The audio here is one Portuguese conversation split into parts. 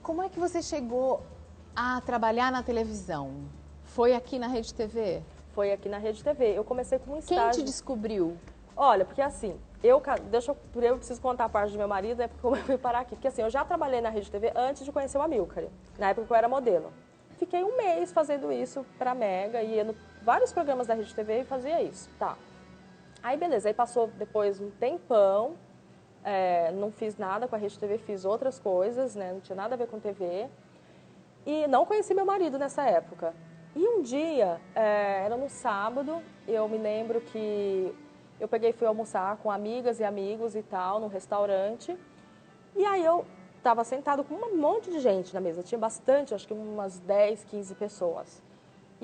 Como é que você chegou a trabalhar na televisão? Foi aqui na Rede TV? Foi aqui na Rede TV. Eu comecei com um Quem estágio. te descobriu? Olha, porque assim, eu preciso contar a parte do meu marido, é porque eu fui parar aqui. Porque assim, eu já trabalhei na Rede TV antes de conhecer o Amilcar, na época que eu era modelo. Fiquei um mês fazendo isso pra Mega, ia em vários programas da Rede TV e fazia isso, tá. Aí beleza, aí passou depois um tempão, não fiz nada com a Rede TV, fiz outras coisas, né, não tinha nada a ver com TV. E não conheci meu marido nessa época. E um dia, era no sábado, eu me lembro que eu peguei e fui almoçar com amigas e amigos e tal, num restaurante. E aí eu estava sentado com um monte de gente na mesa, tinha bastante, acho que umas 10, 15 pessoas.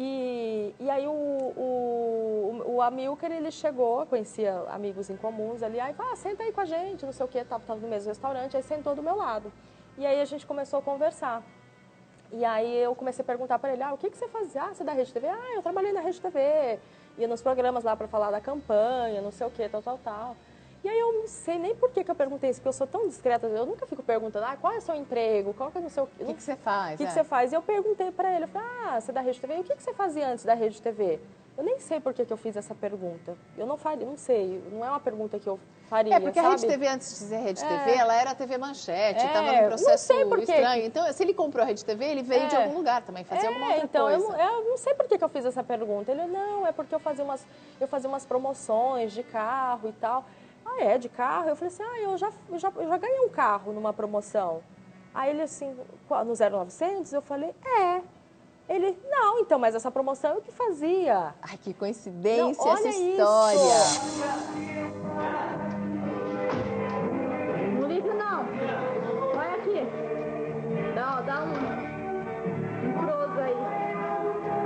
E aí o Amilcar, ele chegou, conhecia amigos em comuns ali, aí falou, senta aí com a gente, não sei o que, tava no mesmo restaurante, aí sentou do meu lado. E aí a gente começou a conversar. E aí eu comecei a perguntar para ele, o que você fazia? Você é da Rede TV? Eu trabalhei na Rede TV, ia nos programas lá para falar da campanha, não sei o que, tal. E aí eu não sei nem por que eu perguntei isso, porque eu sou tão discreta, eu nunca fico perguntando, qual é o seu emprego, qual que é o seu... O que você faz? O que você faz? E eu perguntei para ele, eu falei, você é da Rede TV? E o que você fazia antes da Rede TV? Eu nem sei por que eu fiz essa pergunta. Eu não faria, não sei, não é uma pergunta que eu faria, porque sabe? a Rede TV, antes de ser Rede TV, ela era a TV Manchete, estava num processo não sei por estranho. Então, se ele comprou a Rede TV, ele veio de algum lugar também, fazia alguma outra então, coisa. Eu não sei por que eu fiz essa pergunta. Ele, não, é porque eu fazia umas promoções de carro e tal. De carro? Eu falei assim, eu já ganhei um carro numa promoção. Aí ele assim, no 0900? Eu falei, Ele, não, então, mas essa promoção eu que fazia. Ai, que coincidência não, essa olha história. Isso. Não liga não. Vai aqui. Dá um close aí.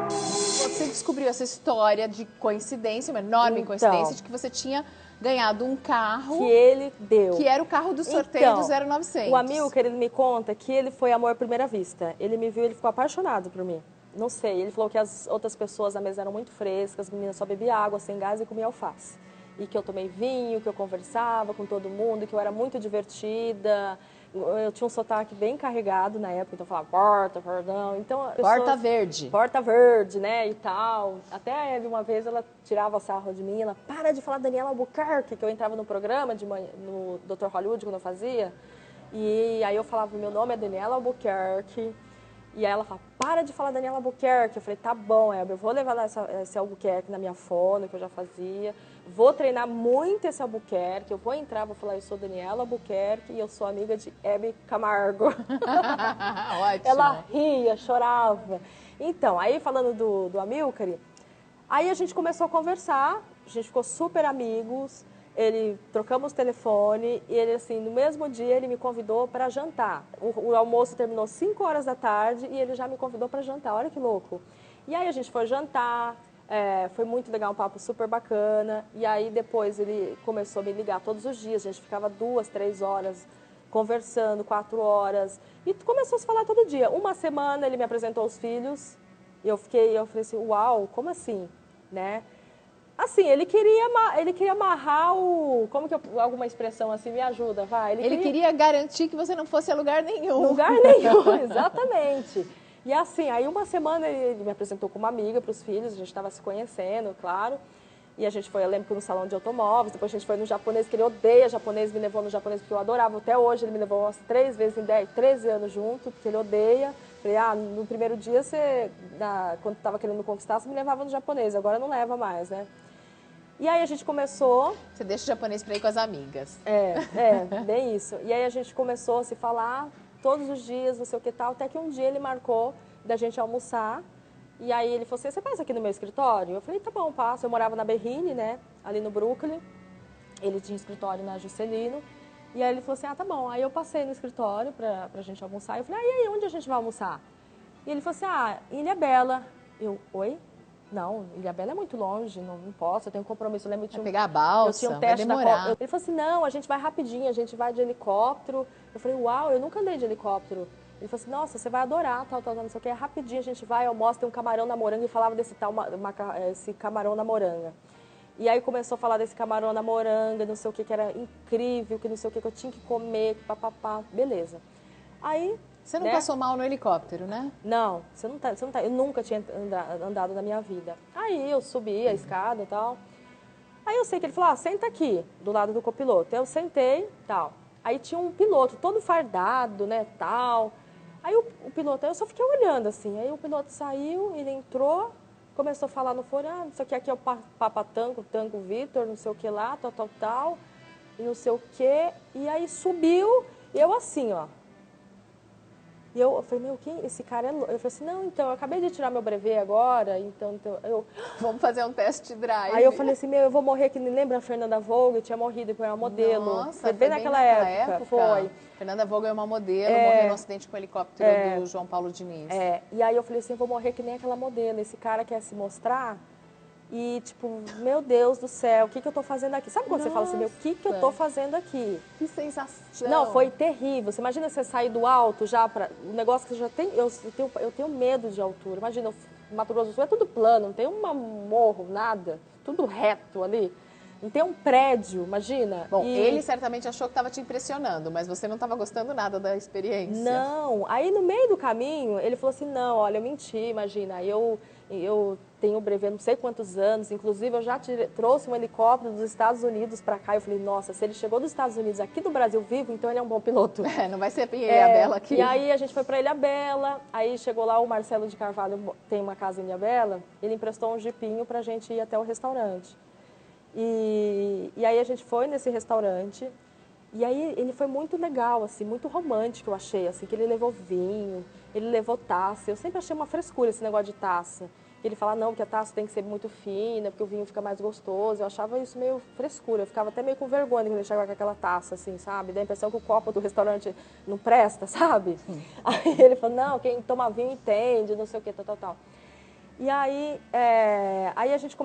Você descobriu essa história de coincidência, uma enorme coincidência, de que você tinha ganhado um carro... Que ele deu. Que era o carro do sorteio do 0900. O Amilcar, ele me conta que ele foi amor à primeira vista. Ele me viu, ele ficou apaixonado por mim. Não sei, ele falou que as outras pessoas na mesa eram muito frescas, as meninas só bebiam água sem gás e comiam alface. E que eu tomei vinho, que eu conversava com todo mundo, que eu era muito divertida. Eu tinha um sotaque bem carregado na época, então eu falava perdão. Então, Porta Verde. Porta Verde, né, e tal. Até a Hebe, uma vez, ela tirava sarro de mim, ela, para de falar Daniela Albuquerque, que eu entrava no programa, no Dr. Hollywood, quando eu fazia. E aí eu falava, meu nome é Daniela Albuquerque. E aí ela fala, para de falar Daniela Albuquerque. Eu falei, tá bom, Hebe, eu vou levar esse Albuquerque na minha fono, que eu já fazia. Vou treinar muito esse Albuquerque. Eu vou entrar, vou falar, eu sou Daniela Albuquerque e eu sou amiga de Hebe Camargo. Ótimo. Ela ria, chorava. Então, aí falando do Amilcar, aí a gente começou a conversar, a gente ficou super amigos. Trocamos telefone e ele, assim, no mesmo dia ele me convidou para jantar. O almoço terminou 5 horas da tarde e ele já me convidou para jantar, olha que louco. E aí a gente foi jantar, foi muito legal, um papo super bacana. E aí depois ele começou a me ligar todos os dias, a gente ficava 2, 3 horas conversando, 4 horas. E começou a se falar todo dia. Uma semana ele me apresentou os filhos e eu falei assim, uau, como assim, né? Assim, ele queria amarrar como que alguma expressão assim me ajuda, vai? Ele queria garantir que você não fosse a lugar nenhum. Lugar nenhum, exatamente. E assim, aí uma semana ele me apresentou como amiga para os filhos, a gente estava se conhecendo, claro. E a gente foi, eu lembro que no salão de automóveis, depois a gente foi no japonês, que ele odeia japonês, me levou no japonês porque eu adorava. Até hoje ele me levou umas 3 vezes em 13 anos junto, porque ele odeia. Falei, no primeiro dia, quando estava querendo conquistar, você me levava no japonês, agora não leva mais, né? E aí a gente começou... Você deixa o japonês para ir com as amigas. Bem isso. E aí a gente começou a se falar todos os dias, não sei o que tal, até que um dia ele marcou da gente almoçar. E aí ele falou assim, você passa aqui no meu escritório? Eu falei, tá bom, passo. Eu morava na Berrine, né, ali no Brooklyn. Ele tinha escritório na Juscelino. E aí ele falou assim, tá bom. Aí eu passei no escritório pra gente almoçar. Eu falei, e aí, onde a gente vai almoçar? E ele falou assim, em Ilhabela. Eu, oi? Não, Ilhabela é muito longe, não posso, eu tenho um compromisso. Eu lembro que vai pegar a balsa, eu tinha um teste vai demorar. Ele falou assim, não, a gente vai rapidinho, a gente vai de helicóptero. Eu falei, uau, eu nunca andei de helicóptero. Ele falou assim, nossa, você vai adorar, tal, não sei o que, rapidinho a gente vai, almoça, tem um camarão na moranga, e falava desse esse camarão na moranga. E aí começou a falar desse camarão na moranga, não sei o que era incrível, que não sei o que eu tinha que comer, papapá, beleza. Aí Você não né? passou mal no helicóptero, né? Não, você não tá. Eu nunca tinha andado na minha vida. Aí eu subi a escada e tal. Aí eu sei que ele falou, senta aqui, do lado do copiloto. Eu sentei, tal. Aí tinha um piloto todo fardado, né, tal. Aí o piloto, eu só fiquei olhando assim. Aí o piloto saiu, ele entrou, começou a falar no fone, isso aqui é o Papa Tango Vitor, não sei o que lá, tal, e não sei o que. E aí subiu, e eu assim, ó. E eu falei, meu, quem? Esse cara é louco. Eu falei assim, não, então, eu acabei de tirar meu brevet agora, então eu... Vamos fazer um test drive. Aí eu falei assim, meu, eu vou morrer, que nem lembra a Fernanda Vogue, tinha morrido, porque era uma modelo. Nossa, foi bem naquela época. Foi. Fernanda Vogue é uma modelo, morreu no acidente com o helicóptero do João Paulo Diniz. E aí eu falei assim, eu vou morrer que nem aquela modelo. Esse cara quer se mostrar e, tipo, meu Deus do céu, o que eu tô fazendo aqui? Sabe quando você fala assim, meu, o que eu tô fazendo aqui? Que sensação. Não, foi terrível. Você imagina você sair do alto já para um negócio que você já tem... Eu tenho medo de altura. Imagina, Mato Grosso do Sul é tudo plano, não tem um morro, nada. Tudo reto ali. Não tem um prédio, imagina. Bom, ele certamente achou que estava te impressionando, mas você não estava gostando nada da experiência. Não. Aí, no meio do caminho, ele falou assim, não, olha, eu menti, imagina. Eu tenho brevet não sei quantos anos, inclusive eu já trouxe um helicóptero dos Estados Unidos para cá. Eu falei, nossa, se ele chegou dos Estados Unidos aqui do Brasil vivo, então ele é um bom piloto. Não vai ser Ilhabela aqui. E aí a gente foi para Ilhabela, aí chegou lá o Marcelo de Carvalho, tem uma casa em Ilhabela, ele emprestou um jipinho para a gente ir até o restaurante. E aí a gente foi nesse restaurante, e aí ele foi muito legal, assim, muito romântico, eu achei, assim, que ele levou vinho, ele levou taça. Eu sempre achei uma frescura esse negócio de taça. Ele fala, não, que a taça tem que ser muito fina, porque o vinho fica mais gostoso. Eu achava isso meio frescura, eu ficava até meio com vergonha quando ele chegava com aquela taça, assim, sabe? Dá a impressão que o copo do restaurante não presta, sabe? Aí ele falou, não, quem toma vinho entende, não sei o que, tal. E aí, a gente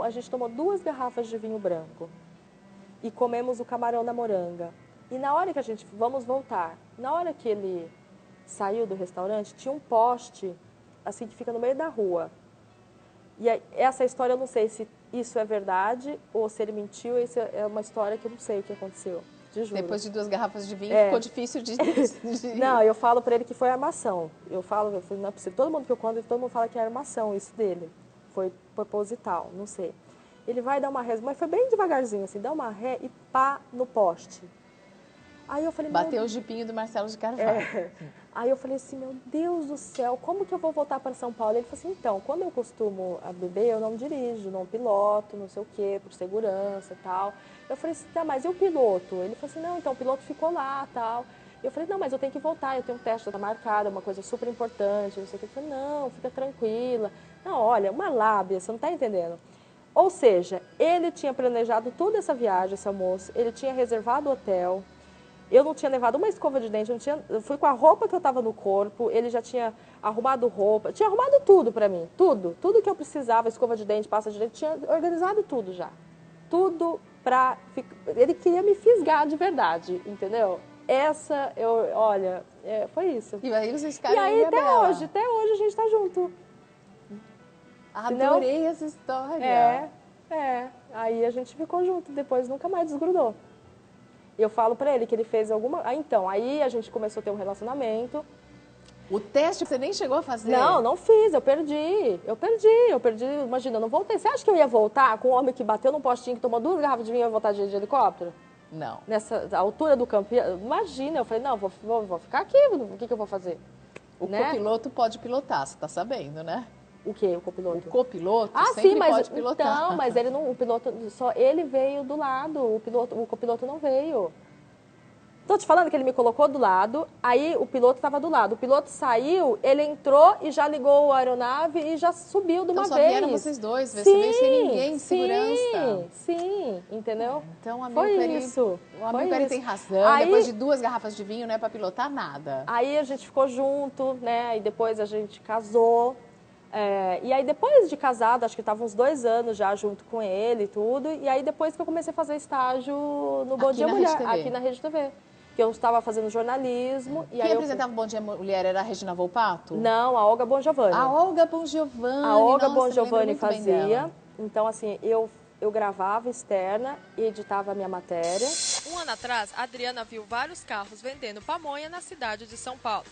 a gente tomou 2 garrafas de vinho branco e comemos o camarão na moranga. E na hora que vamos voltar, na hora que ele saiu do restaurante, tinha um poste, assim, que fica no meio da rua. E aí, essa história eu não sei se isso é verdade ou se ele mentiu, isso é uma história que eu não sei o que aconteceu. Depois de 2 garrafas de vinho, ficou difícil de... Não, eu falo pra ele que foi armação. Eu falei, não é possível. Todo mundo que eu conto, todo mundo fala que é armação isso dele. Foi proposital, não sei. Ele vai dar uma ré, mas foi bem devagarzinho, assim, dá uma ré e pá no poste. Aí eu falei, bateu o jipinho do Marcelo de Carvalho. Aí eu falei assim, meu Deus do céu, como que eu vou voltar para São Paulo? Ele falou assim, então, quando eu costumo beber, eu não dirijo, não piloto, não sei o quê, por segurança e tal. Eu falei assim, tá, mas e o piloto? Ele falou assim, não, então o piloto ficou lá, tal. Eu falei, não, mas eu tenho que voltar, eu tenho um teste, tá marcado, uma coisa super importante, não sei o quê. Ele falou, não, fica tranquila. Não, olha, uma lábia, você não tá entendendo. Ou seja, ele tinha planejado toda essa viagem, esse almoço, ele tinha reservado o hotel. Eu não tinha levado uma escova de dente, eu fui com a roupa que eu estava no corpo, ele já tinha arrumado roupa, tinha arrumado tudo para mim, tudo que eu precisava, escova de dente, pasta de dente, tinha organizado tudo já. Tudo pra... Ele queria me fisgar de verdade, entendeu? Olha, foi isso. E aí vocês ficaram E aí até hoje a gente tá junto. Adorei essa história. Aí a gente ficou junto, depois nunca mais desgrudou. Eu falo pra ele que ele fez alguma... aí a gente começou a ter um relacionamento. O teste você nem chegou a fazer? Não fiz, eu perdi. Imagina, eu não voltei. Você acha que eu ia voltar com um homem que bateu num postinho, que tomou 2 garrafas de vinho e ia voltar de helicóptero? Não. Nessa altura do campo, imagina, eu falei, não, vou ficar aqui, o que eu vou fazer? O copiloto pode pilotar, você tá sabendo, né? O quê, o copiloto? O copiloto sempre pode pilotar. Não, mas ele não, o piloto, só ele veio do lado, o copiloto não veio. Tô te falando que ele me colocou do lado, aí o piloto estava do lado. O piloto saiu, ele entrou e já ligou a aeronave e já subiu de uma vez. Então só vieram vocês dois, você veio sem ninguém em segurança. Sim, entendeu? Então a foi isso. O amigo tem razão, aí, depois de 2 garrafas de vinho não é para pilotar nada. Aí a gente ficou junto, né, e depois a gente casou. E aí depois de casado, acho que estava uns 2 anos já junto com ele e tudo. E aí depois que eu comecei a fazer estágio no Bom Dia Mulher, aqui na Rede TV. Que eu estava fazendo jornalismo. Quem apresentava o Bom Dia Mulher era a Regina Volpato? Não, a Olga Bongiovanni. A Olga Bongiovanni. A Olga Bongiovanni fazia. Então, assim, eu gravava externa e editava a minha matéria. Um ano atrás, a Adriana viu vários carros vendendo pamonha na cidade de São Paulo.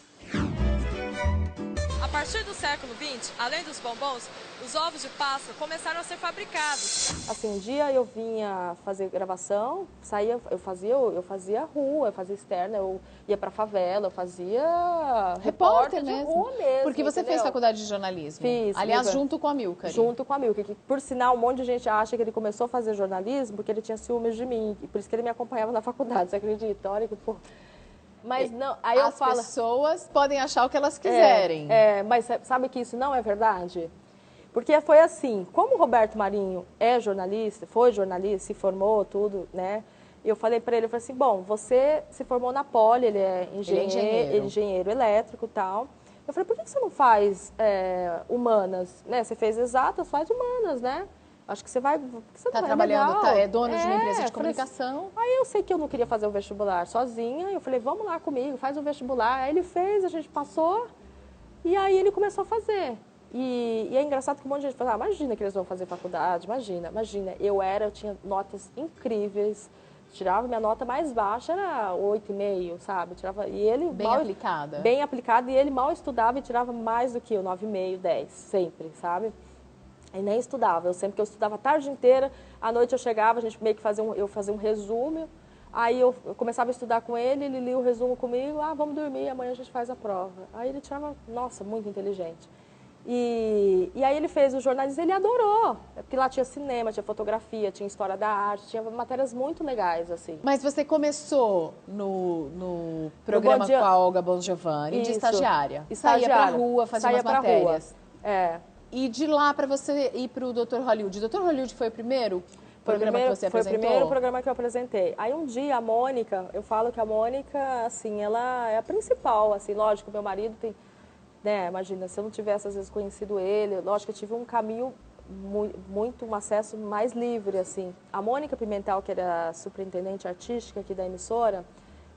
A partir do século XX, além dos bombons, os ovos de Páscoa começaram a ser fabricados. Assim, um dia eu vinha fazer gravação, saía, eu fazia rua, eu fazia externa, eu ia pra favela, eu fazia Repórter de mesmo. rua mesmo. Porque você entendeu? fez faculdade de jornalismo. Fiz. Aliás, junto com a Milcari. Junto com a Milcari, que por sinal um monte de gente acha que ele começou a fazer jornalismo porque ele tinha ciúmes de mim, e por isso que ele me acompanhava na faculdade, você acredita? Olha que porra. Mas não, aí eu falo... As pessoas podem achar o que elas quiserem. Mas sabe que isso não é verdade? Porque foi assim, como o Roberto Marinho é jornalista, foi jornalista, se formou, tudo, né? Eu falei para ele, eu falei assim, bom, você se formou na Poli, ele é engenheiro elétrico e tal. Eu falei, por que você não faz humanas, né? Você fez exatas, faz humanas, né? Acho que você vai... Você tá trabalhando, é dono de uma empresa de falei, comunicação. Aí eu sei que eu não queria fazer o vestibular sozinha, eu falei, vamos lá comigo, faz o vestibular. Aí ele fez, a gente passou, e aí ele começou a fazer. E é engraçado que um monte de gente fala, imagina que eles vão fazer faculdade, imagina. Eu tinha notas incríveis, tirava minha nota mais baixa, era 8,5, sabe? Tirava, e ele aplicada. Bem aplicada, e ele mal estudava e tirava mais do que eu, 9,5, 10, sempre, sabe? E nem estudava, sempre que eu estudava a tarde inteira, à noite eu chegava, a gente meio que fazia um resumo, aí eu começava a estudar com ele, ele lia o resumo comigo, vamos dormir, amanhã a gente faz a prova. Aí ele tirava, nossa, muito inteligente. E aí ele fez o jornalismo, ele adorou, porque lá tinha cinema, tinha fotografia, tinha história da arte, tinha matérias muito legais, assim. Mas você começou no programa com a Olga Bongiovanni de estagiária. Saía pra rua, fazia umas matérias. E de lá para você ir para o Dr. Hollywood. O Dr. Hollywood foi o primeiro programa que você apresentou? Foi o primeiro programa que eu apresentei. Aí um dia a Mônica, eu falo que a Mônica, assim, ela é a principal, assim, lógico, meu marido tem, né, imagina, se eu não tivesse às vezes conhecido ele, lógico, eu tive um caminho um acesso mais livre, assim. A Mônica Pimentel, que era a superintendente artística aqui da emissora,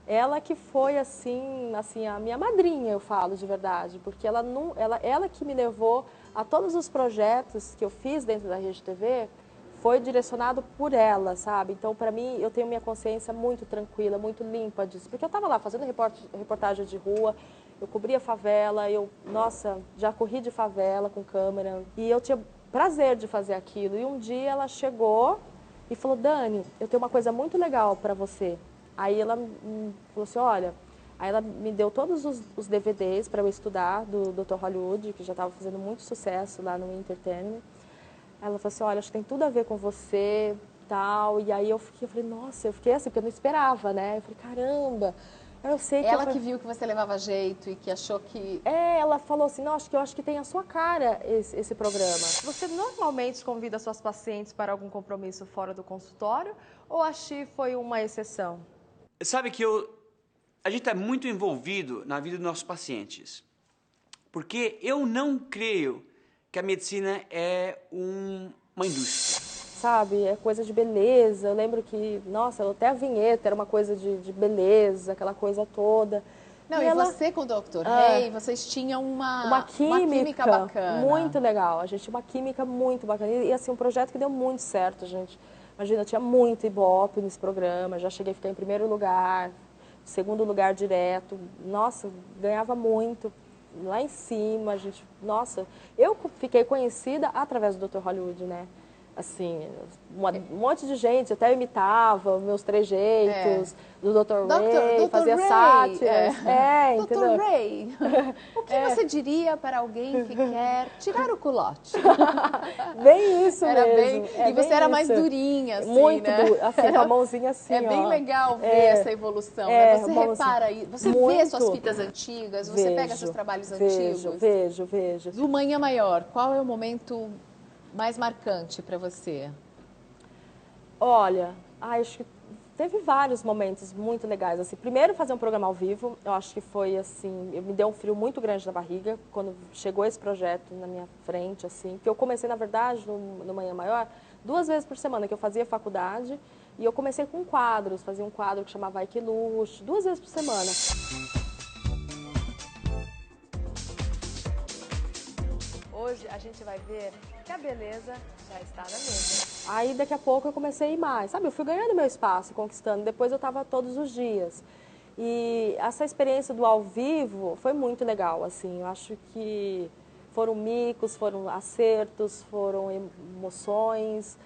ela que foi, assim, a minha madrinha, eu falo de verdade, porque ela que me levou a todos os projetos que eu fiz dentro da Rede TV, foi direcionado por ela, sabe? Então, para mim, eu tenho minha consciência muito tranquila, muito limpa disso. Porque eu estava lá fazendo reportagem de rua, eu cobria favela, nossa, já corri de favela com câmera. E eu tinha prazer de fazer aquilo. E um dia ela chegou e falou, Dani, eu tenho uma coisa muito legal para você. Aí ela falou assim, olha... Aí ela me deu todos os DVDs para eu estudar do Dr. Hollywood, que já estava fazendo muito sucesso lá no Entertainment. Aí ela falou assim, olha, acho que tem tudo a ver com você, tal. E aí eu falei, nossa, eu fiquei assim, porque eu não esperava, né? Eu falei, caramba, eu sei que... Ela que viu que você levava jeito e que achou que... ela falou assim, não, eu acho que tem a sua cara esse programa. Você normalmente convida suas pacientes para algum compromisso fora do consultório ou a Xi foi uma exceção? Sabe que a gente está muito envolvido na vida dos nossos pacientes, porque eu não creio que a medicina é uma indústria. Sabe, é coisa de beleza, eu lembro que, nossa, até a vinheta era uma coisa de beleza, aquela coisa toda. Não, e você com o Dr. Rei, vocês tinham uma química bacana. Muito legal, a gente tinha uma química muito bacana, e assim, um projeto que deu muito certo, gente. Imagina, eu tinha muito Ibope nesse programa, já cheguei a ficar em primeiro lugar, segundo lugar direto, nossa, ganhava muito, lá em cima, gente, nossa, eu fiquei conhecida através do Dr. Hollywood, né? Assim, um monte de gente até imitava meus trejeitos do Dr. Ray, fazia sátiras. Entendeu? Dr. Ray, o que você diria para alguém que quer tirar o culote? Bem isso era mesmo. E você era mais durinha, assim, muito né? Assim, com a mãozinha assim, É bem legal ver essa evolução, né? Você repara isso, você vê suas fitas antigas, você pega seus trabalhos antigos? Vejo. Do Manhã Maior, qual é o momento mais marcante para você? Olha, acho que teve vários momentos muito legais. Assim, primeiro, fazer um programa ao vivo, eu acho que foi assim, me deu um frio muito grande na barriga quando chegou esse projeto na minha frente, assim, que eu comecei, na verdade, no Manhã Maior, 2 vezes por semana, que eu fazia faculdade, e eu comecei com quadros, fazia um quadro que chamava Ai Que Luxo, 2 vezes por semana. Hoje a gente vai ver que a beleza já está na mesa. Aí daqui a pouco eu comecei a ir mais, sabe? Eu fui ganhando meu espaço, conquistando. Depois eu estava todos os dias. E essa experiência do ao vivo foi muito legal, assim. Eu acho que foram micos, foram acertos, foram emoções.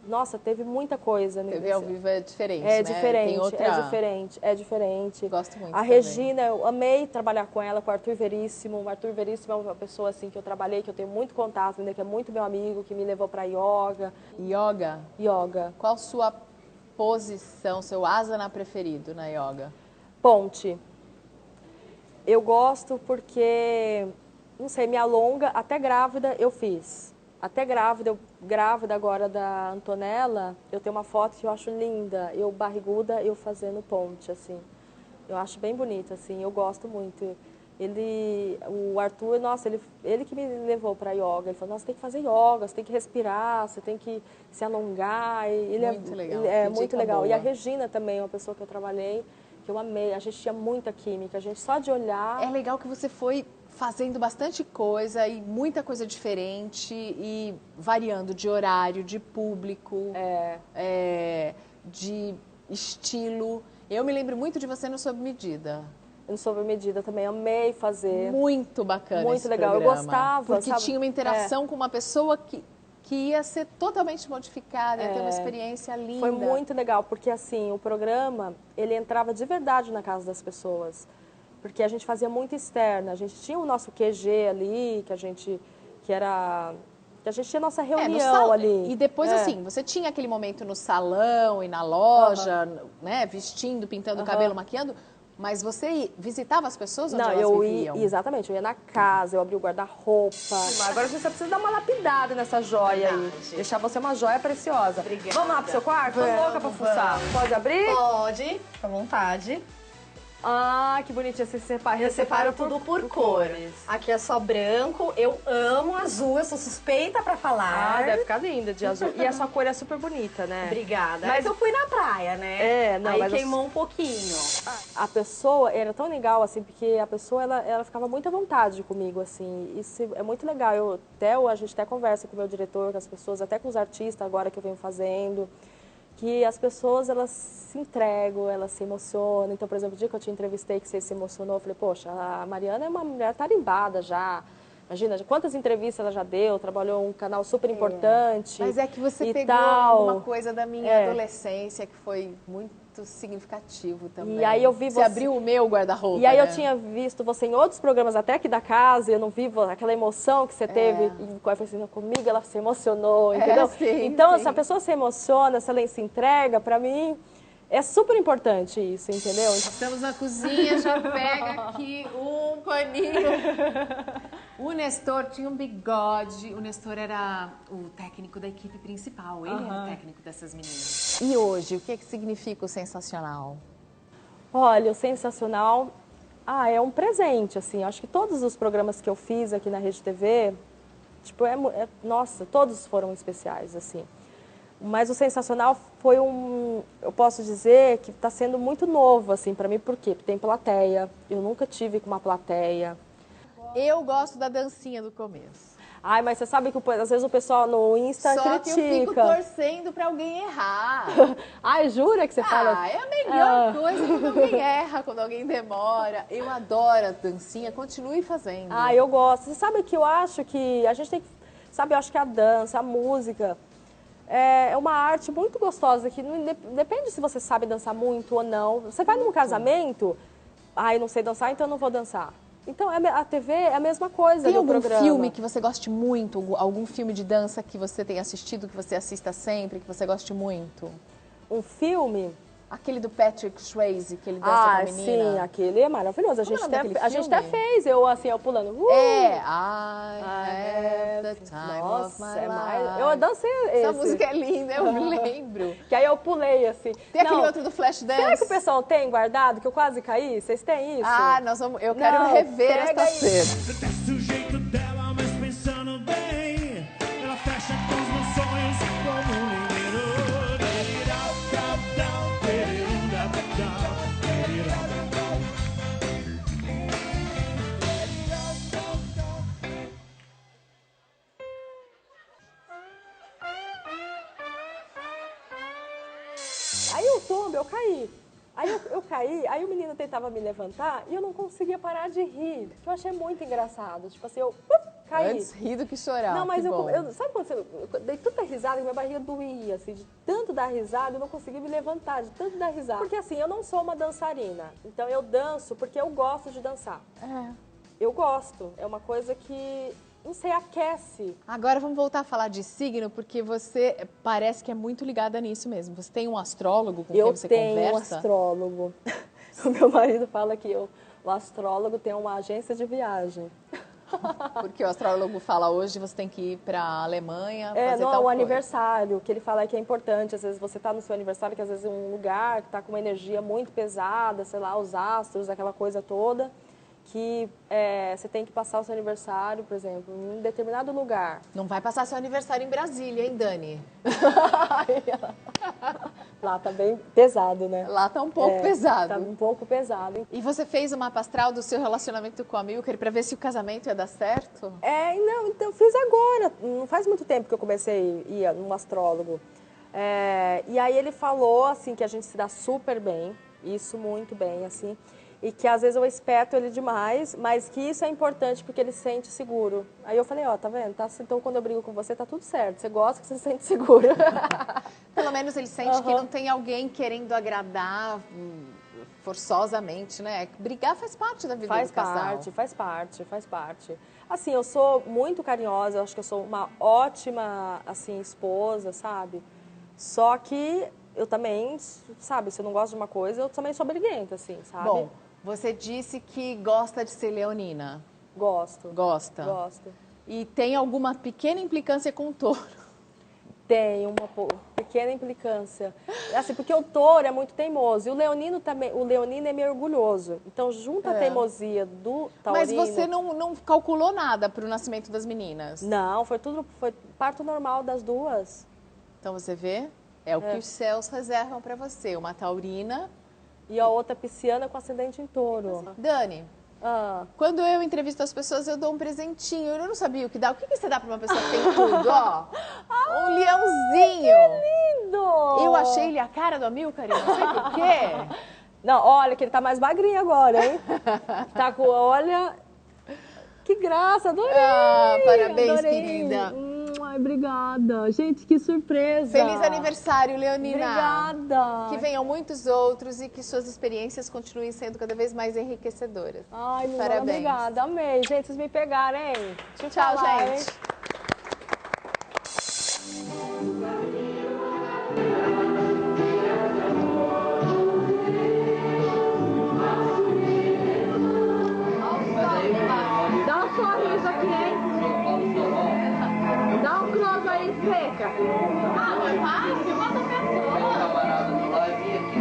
Nossa, teve muita coisa. TV ao vivo é diferente, né? Tem outra... é diferente. Gosto muito A Regina, eu amei trabalhar com ela, com o Arthur Veríssimo. O Arthur Veríssimo é uma pessoa assim que eu trabalhei, que eu tenho muito contato, ainda que é muito meu amigo, que me levou para yoga. Yoga? Yoga. Qual sua posição, seu asana preferido na yoga? Ponte. Eu gosto porque, não sei, me alonga, até grávida eu fiz. Até grávida, grávida agora da Antonella, eu tenho uma foto que eu acho linda. Eu barriguda, eu fazendo ponte, assim. Eu acho bem bonito, assim, eu gosto muito. O Arthur, nossa, ele que me levou para yoga. Ele falou, nossa, você tem que fazer yoga, você tem que respirar, você tem que se alongar. Muito legal. É muito legal. Boa. E a Regina também é uma pessoa que eu trabalhei, que eu amei. A gente tinha muita química, a gente só de olhar... É legal que você foi fazendo bastante coisa e muita coisa diferente e variando de horário, de público, de estilo. Eu me lembro muito de você no Sob Medida. No Sob Medida também, amei fazer. Muito bacana muito esse legal, programa, eu gostava. Porque tinha uma interação com uma pessoa que ia ser totalmente modificada, ia ter uma experiência linda. Foi muito legal, porque assim, o programa, ele entrava de verdade na casa das pessoas. Porque a gente fazia muito externa, a gente tinha o nosso QG ali, que a gente tinha nossa reunião ali. E depois, assim, você tinha aquele momento no salão e na loja, né, vestindo, pintando o cabelo, maquiando, mas você visitava as pessoas onde elas viviam? Exatamente, eu ia na casa, eu abria o guarda-roupa. Agora a gente só precisa dar uma lapidada nessa joia aí. Deixar você uma joia preciosa. Obrigada. Vamos lá pro seu quarto? Tô louca pra fuçar. Pode abrir? Pode, fica à vontade. Ah, que bonitinho. Você separa tudo por cores. Aqui é só branco. Eu amo azul, eu sou suspeita pra falar. Ah, deve ficar linda de azul. E a sua cor é super bonita, né? Obrigada. Mas eu fui na praia, né? Aí queimou um pouquinho. A pessoa era tão legal, assim, porque a pessoa, ela ficava muito à vontade comigo, assim. Isso é muito legal. A gente até conversa com o meu diretor, com as pessoas, até com os artistas agora que eu venho fazendo. Que as pessoas, elas se entregam, elas se emocionam. Então, por exemplo, o dia que eu te entrevistei, que você se emocionou, eu falei, poxa, a Mariana é uma mulher tarimbada já. Imagina, quantas entrevistas ela já deu, trabalhou um canal super importante. Mas é que você pegou uma coisa da minha adolescência que foi muito significativo também. E aí eu vi você abriu o meu guarda-roupa. E aí eu tinha visto você em outros programas, até aqui da casa, e eu não vi aquela emoção que você teve. E eu falei assim, comigo ela se emocionou, entendeu? Sim, então, sim. se a pessoa se emociona, se ela se entrega, pra mim, é super importante isso, entendeu? Estamos na cozinha, já pega aqui um paninho. O Nestor tinha um bigode, o Nestor era o técnico da equipe principal, ele era o técnico dessas meninas. E hoje, o que significa o sensacional? Olha, o sensacional, é um presente, assim, acho que todos os programas que eu fiz aqui na Rede TV, tipo, nossa, todos foram especiais, assim. Mas o sensacional foi eu posso dizer que está sendo muito novo, assim, para mim, por quê? Porque tem plateia, eu nunca tive com uma plateia. Eu gosto da dancinha do começo. Ai, mas você sabe que às vezes o pessoal no Insta critica. Só que eu fico torcendo pra alguém errar. Ai, jura que você fala? É a melhor coisa quando alguém erra, quando alguém demora. Eu adoro a dancinha, continue fazendo. Eu gosto. Você sabe que eu acho que a gente tem que... Sabe, eu acho que a dança, a música... É uma arte muito gostosa, que não depende se você sabe dançar muito ou não. Você vai num casamento, eu não sei dançar, então eu não vou dançar. Então, a TV é a mesma coisa do programa. Tem algum filme que você goste muito? Algum filme de dança que você tenha assistido, que você assista sempre, que você goste muito? Um filme? Aquele do Patrick Swayze, que ele dança com a menina. Sim, aquele é maravilhoso. A gente até fez, eu pulando. I have the time of my life. Eu dancei esse. Essa música é linda, eu me lembro. Que aí eu pulei, assim. Tem aquele outro do Flashdance. Será que o pessoal tem guardado, que eu quase caí? Vocês têm isso? Eu quero rever essa cena. Do jeito dela, mas pensando bem, ela fecha com os meus sonhos como um menino. Aí eu caí. Aí eu caí, aí o menino tentava me levantar e eu não conseguia parar de rir, que eu achei muito engraçado. Tipo assim, eu caí. Antes rir do que chorar. Não, mas eu sabe quando eu dei tanta risada que minha barriga doía, assim, de tanto dar risada, eu não conseguia me levantar, de tanto dar risada. Porque assim, eu não sou uma dançarina, então eu danço porque eu gosto de dançar. Eu gosto, é uma coisa que, não sei, aquece. Agora vamos voltar a falar de signo, porque você parece que é muito ligada nisso mesmo. Você tem um astrólogo com quem você conversa? Eu tenho um astrólogo. O meu marido fala que o astrólogo tem uma agência de viagem. Porque o astrólogo fala hoje você tem que ir para a Alemanha fazer tal o coisa. aniversário, que ele fala que é importante. Às vezes você está no seu aniversário, que às vezes é um lugar que está com uma energia muito pesada, sei lá, os astros, aquela coisa toda, que você tem que passar o seu aniversário, por exemplo, em um determinado lugar. Não vai passar seu aniversário em Brasília, hein, Dani? Lá tá bem pesado, né? Lá tá um pouco pesado. Tá um pouco pesado. E você fez o mapa astral do seu relacionamento com a Amilcar para ver se o casamento ia dar certo? Não, então fiz agora. Não faz muito tempo que eu comecei a ir num astrólogo. E aí ele falou, assim, que a gente se dá super bem, isso muito bem, assim. E que às vezes eu espeto ele demais, mas que isso é importante porque ele se sente seguro. Aí eu falei, tá vendo? Então quando eu brigo com você, tá tudo certo. Você gosta que você se sente seguro. Pelo menos ele sente que não tem alguém querendo agradar forçosamente, né? Brigar faz parte da vida do casal. Faz parte. Assim, eu sou muito carinhosa, eu acho que eu sou uma ótima, assim, esposa, sabe? Só que eu também, sabe, se eu não gosto de uma coisa, eu também sou briguenta, assim, sabe? Bom, você disse que gosta de ser leonina. Gosto. Gosta? Gosto. E tem alguma pequena implicância com o touro? Tem uma pequena implicância. Assim, porque o touro é muito teimoso. E o leonino também, o leonino é meio orgulhoso. Então, junta a teimosia do taurino... Mas você não calculou nada para o nascimento das meninas? Não, foi parto normal das duas. Então, você vê? É o que os céus reservam para você. Uma taurina... E a outra pisciana com ascendente em touro. Dani, quando eu entrevisto as pessoas, eu dou um presentinho. Eu não sabia o que dá. O que você dá para uma pessoa que tem tudo? Ó, um leãozinho. Que lindo! Eu achei ele a cara do Amilcar, não sei por quê. Não, olha que ele tá mais magrinho agora, hein? Tá com, olha... Que graça, adorei! Parabéns, adorei. querida. Ai, obrigada. Gente, que surpresa. Feliz aniversário, Leonina. Obrigada. Que venham muitos outros e que suas experiências continuem sendo cada vez mais enriquecedoras. Ai, parabéns. Obrigada, amei. Gente, vocês me pegaram, hein? Tchau, gente. Dá um sorriso aqui, hein? Dá um close aí, seca.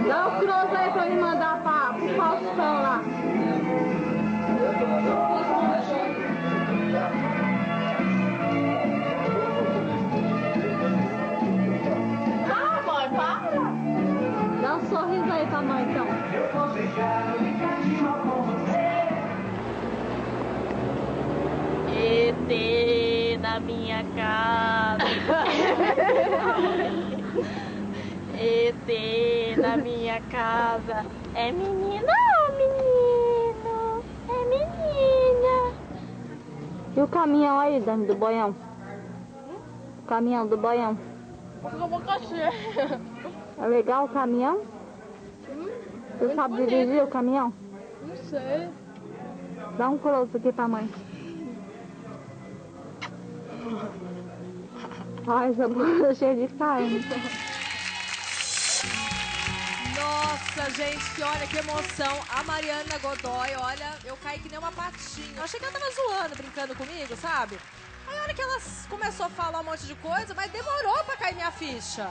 Dá um close aí pra me mandar pro Faustão lá. Mãe, para. Dá um sorriso aí pra mãe, então. ET na minha casa. ET na minha casa. É menina ou menino? É menina. E o caminhão aí, Dani, do boião? O caminhão do boião. É legal o caminhão? Você sabe dirigir o caminhão? Não sei. Dá um close aqui pra mãe. Ai, essa boca cheia de carne. Nossa, gente, olha que emoção. A Mariana Godoy, olha, eu caí que nem uma patinha. Eu achei que ela tava zoando, brincando comigo, sabe? Aí olha que ela começou a falar um monte de coisa, mas demorou pra cair minha ficha.